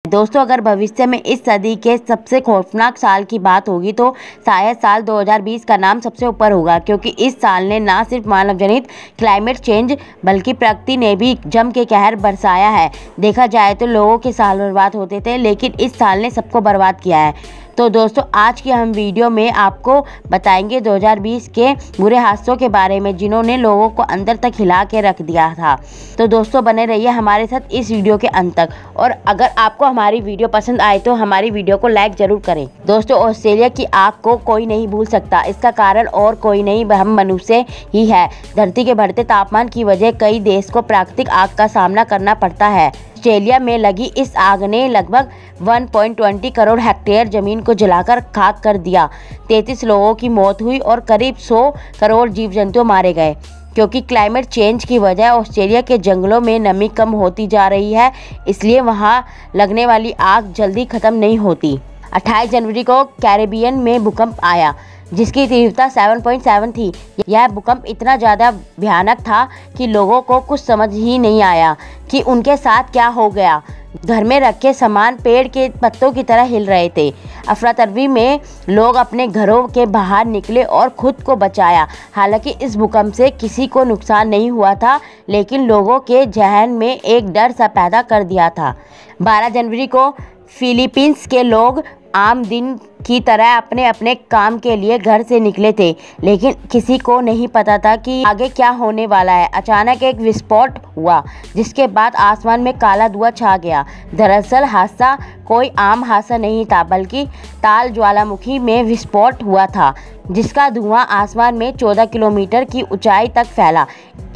दोस्तों, अगर भविष्य में इस सदी के सबसे खौफनाक साल की बात होगी तो शायद साल 2020 का नाम सबसे ऊपर होगा, क्योंकि इस साल ने न सिर्फ मानव जनित क्लाइमेट चेंज बल्कि प्रकृति ने भी जम के कहर बरसाया है। देखा जाए तो लोगों के साल बर्बाद होते थे, लेकिन इस साल ने सबको बर्बाद किया है। तो दोस्तों, आज की हम वीडियो में आपको बताएंगे 2020 के बुरे हादसों के बारे में, जिन्होंने लोगों को अंदर तक हिला के रख दिया था। तो दोस्तों, बने रहिए हमारे साथ इस वीडियो के अंत तक। और अगर आपको हमारी वीडियो पसंद आए तो हमारी वीडियो को लाइक जरूर करें। दोस्तों, ऑस्ट्रेलिया की आग को कोई नहीं भूल सकता। इसका कारण और कोई नहीं, हम मनुष्य ही है। धरती के बढ़ते तापमान की वजह कई देश को प्राकृतिक आग का सामना करना पड़ता है। ऑस्ट्रेलिया में लगी इस आग ने लगभग 1.20 करोड़ हेक्टेयर जमीन को जलाकर खाक कर दिया। 33 लोगों की मौत हुई और करीब 100 करोड़ जीव जंतु मारे गए। क्योंकि क्लाइमेट चेंज की वजह ऑस्ट्रेलिया के जंगलों में नमी कम होती जा रही है, इसलिए वहां लगने वाली आग जल्दी खत्म नहीं होती। 28 जनवरी को कैरेबियन में भूकंप आया, जिसकी तीव्रता 7.7 थी। यह भूकंप इतना ज़्यादा भयानक था कि लोगों को कुछ समझ ही नहीं आया कि उनके साथ क्या हो गया। घर में रखे सामान पेड़ के पत्तों की तरह हिल रहे थे। अफरा तफरी में लोग अपने घरों के बाहर निकले और खुद को बचाया। हालांकि इस भूकंप से किसी को नुकसान नहीं हुआ था, लेकिन लोगों के जहन में एक डर सा पैदा कर दिया था। 12 जनवरी को फिलीपींस के लोग आम दिन की तरह अपने अपने काम के लिए घर से निकले थे, लेकिन किसी को नहीं पता था कि आगे क्या होने वाला है। अचानक एक विस्फोट हुआ, जिसके बाद आसमान में काला धुआं छा गया। दरअसल हादसा कोई आम हादसा नहीं था, बल्कि ताल ज्वालामुखी में विस्फोट हुआ था, जिसका धुआं आसमान में 14 किलोमीटर की ऊंचाई तक फैला।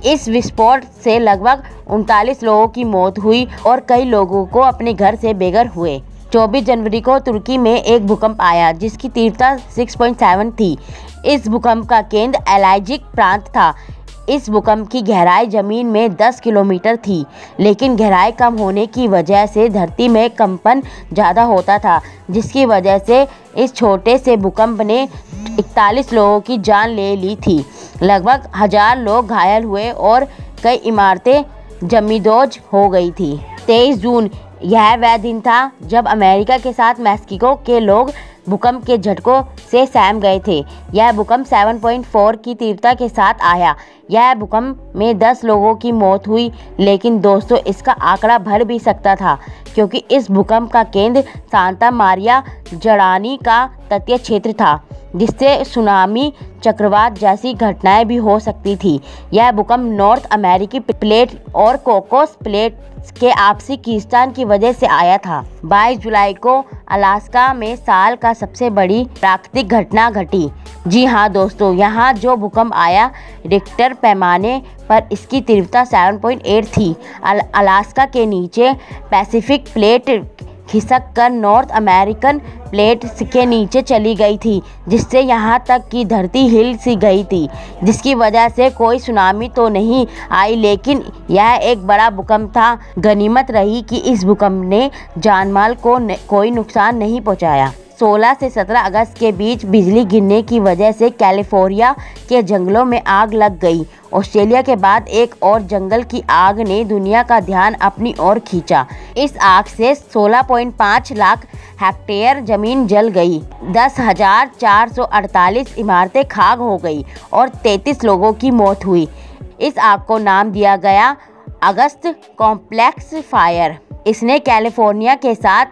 इस विस्फोट से लगभग 39 लोगों की मौत हुई और कई लोगों को अपने घर से बेघर हुए। 24 जनवरी को तुर्की में एक भूकंप आया, जिसकी तीव्रता 6.7 थी। इस भूकंप का केंद्र एलाजिक प्रांत था। इस भूकंप की गहराई जमीन में 10 किलोमीटर थी, लेकिन गहराई कम होने की वजह से धरती में कंपन ज़्यादा होता था, जिसकी वजह से इस छोटे से भूकंप ने 41 लोगों की जान ले ली थी। लगभग 1000 लोग घायल हुए और कई इमारतें जमींदोज हो गई थी। 23 जून यह वह दिन था जब अमेरिका के साथ मैक्सिको के लोग भूकंप के झटकों से सहम गए थे। यह भूकंप 7.4 की तीव्रता के साथ आया। यह भूकंप में 10 लोगों की मौत हुई, लेकिन दोस्तों, इसका आंकड़ा बढ़ भी सकता था, क्योंकि इस भूकंप का केंद्र सांता मारिया जड़ानी का तटीय क्षेत्र था, जिससे सुनामी चक्रवात जैसी घटनाएं भी हो सकती थी। यह भूकंप नॉर्थ अमेरिकी प्लेट और कोकोस प्लेट के आपसी खींचतान की वजह से आया था। 22 जुलाई को अलास्का में साल का सबसे बड़ी प्राकृतिक घटना घटी। जी हाँ दोस्तों, यहाँ जो भूकंप आया, रिक्टर पैमाने पर इसकी तीव्रता 7.8 थी। अलास्का के नीचे पैसिफिक प्लेट खिसक कर नॉर्थ अमेरिकन प्लेट के नीचे चली गई थी, जिससे यहाँ तक कि धरती हिल सी गई थी, जिसकी वजह से कोई सुनामी तो नहीं आई, लेकिन यह एक बड़ा भूकंप था। गनीमत रही कि इस भूकंप ने जानमाल को कोई नुकसान नहीं पहुँचाया। 16 से 17 अगस्त के बीच बिजली गिरने की वजह से कैलिफोर्निया के जंगलों में आग लग गई। ऑस्ट्रेलिया के बाद एक और जंगल की आग ने दुनिया का ध्यान अपनी ओर खींचा। इस आग से 16.5 लाख हेक्टेयर जमीन जल गई, 10,448 इमारतें खाक हो गई और 33 लोगों की मौत हुई। इस आग को नाम दिया गया अगस्त कॉम्प्लेक्स फायर। इसने कैलिफोर्निया के साथ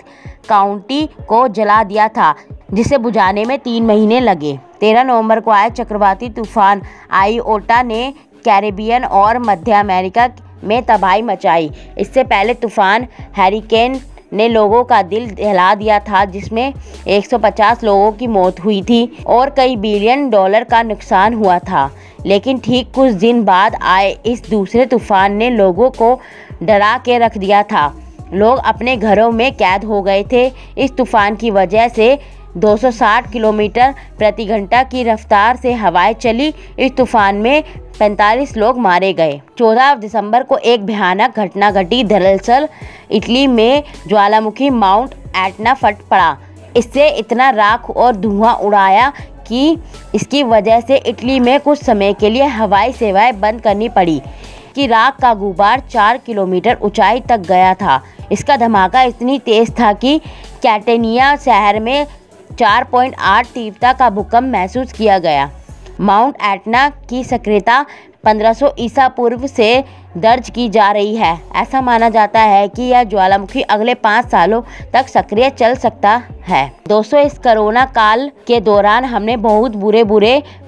काउंटी को जला दिया था, जिसे बुझाने में 3 महीने लगे। 13 नवंबर को आया चक्रवाती तूफान आइओटा ने कैरेबियन और मध्य अमेरिका में तबाही मचाई। इससे पहले तूफान हैरिकेन ने लोगों का दिल दहला दिया था, जिसमें 150 लोगों की मौत हुई थी और कई बिलियन डॉलर का नुकसान हुआ था। लेकिन ठीक कुछ दिन बाद आए इस दूसरे तूफान ने लोगों को डरा के रख दिया था। लोग अपने घरों में कैद हो गए थे। इस तूफान की वजह से 260 किलोमीटर प्रति घंटा की रफ्तार से हवाएं चली। इस तूफान में 45 लोग मारे गए। 14 दिसंबर को एक भयानक घटना घटी। दरअसल इटली में ज्वालामुखी माउंट एटना फट पड़ा। इससे इतना राख और धुआं उड़ाया कि इसकी वजह से इटली में कुछ समय के लिए हवाई सेवाएं बंद करनी पड़ी। इसकी राख का गुबार 4 किलोमीटर ऊंचाई तक गया था। इसका धमाका इतनी तेज था कि कैटेनिया शहर में 4.8 तीव्रता का भूकंप महसूस किया गया। माउंट एटना की सक्रियता 1500 ईसा पूर्व से दर्ज की जा रही है। ऐसा माना जाता है कि यह ज्वालामुखी अगले 5 सालों तक सक्रिय चल सकता है। दोस्तों, इस कोरोना काल के दौरान हमने बहुत बुरे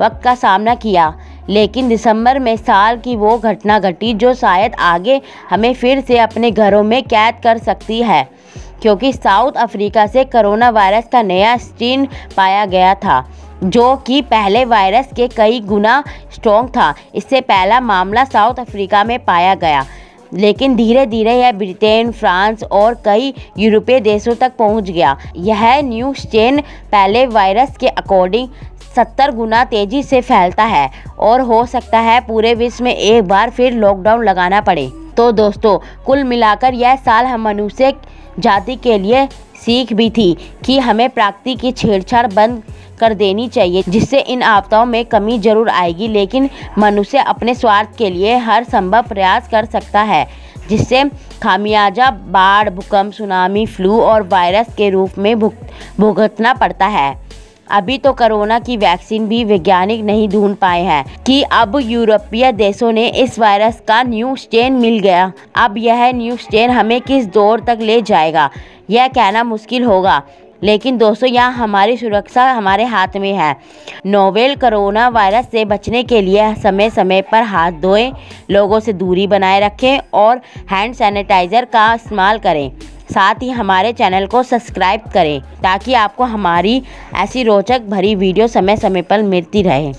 वक्त का सामना किया, लेकिन दिसंबर में साल की वो घटना घटी जो शायद आगे हमें फिर से अपने घरों में कैद कर सकती है, क्योंकि साउथ अफ्रीका से कोरोना वायरस का नया स्ट्रेन पाया गया था, जो कि पहले वायरस के कई गुना स्ट्रॉन्ग था। इससे पहला मामला साउथ अफ्रीका में पाया गया, लेकिन धीरे धीरे यह ब्रिटेन, फ्रांस और कई यूरोपीय देशों तक पहुंच गया। यह न्यू स्ट्रेन पहले वायरस के अकॉर्डिंग 70 गुना तेज़ी से फैलता है और हो सकता है पूरे विश्व में एक बार फिर लॉकडाउन लगाना पड़े। तो दोस्तों, कुल मिलाकर यह साल हम मनुष्य जाति के लिए सीख भी थी कि हमें प्रकृति की छेड़छाड़ बंद कर देनी चाहिए, जिससे इन आपदाओं में कमी जरूर आएगी, लेकिन मनुष्य अपने स्वार्थ के लिए हर संभव प्रयास कर सकता है, जिससे खामियाजा बाढ़, भूकंप, सुनामी, फ्लू और वायरस के रूप में भुगतना पड़ता है। अभी तो कोरोना की वैक्सीन भी वैज्ञानिक नहीं ढूंढ पाए हैं कि अब यूरोपीय देशों ने इस वायरस का न्यू स्ट्रेन मिल गया। अब यह न्यू स्ट्रेन हमें किस दौर तक ले जाएगा, यह कहना मुश्किल होगा, लेकिन दोस्तों, यहाँ हमारी सुरक्षा हमारे हाथ में है। नोवेल कोरोना वायरस से बचने के लिए समय समय पर हाथ धोएं, लोगों से दूरी बनाए रखें और हैंड सैनिटाइज़र का इस्तेमाल करें। साथ ही हमारे चैनल को सब्सक्राइब करें ताकि आपको हमारी ऐसी रोचक भरी वीडियो समय समय पर मिलती रहे।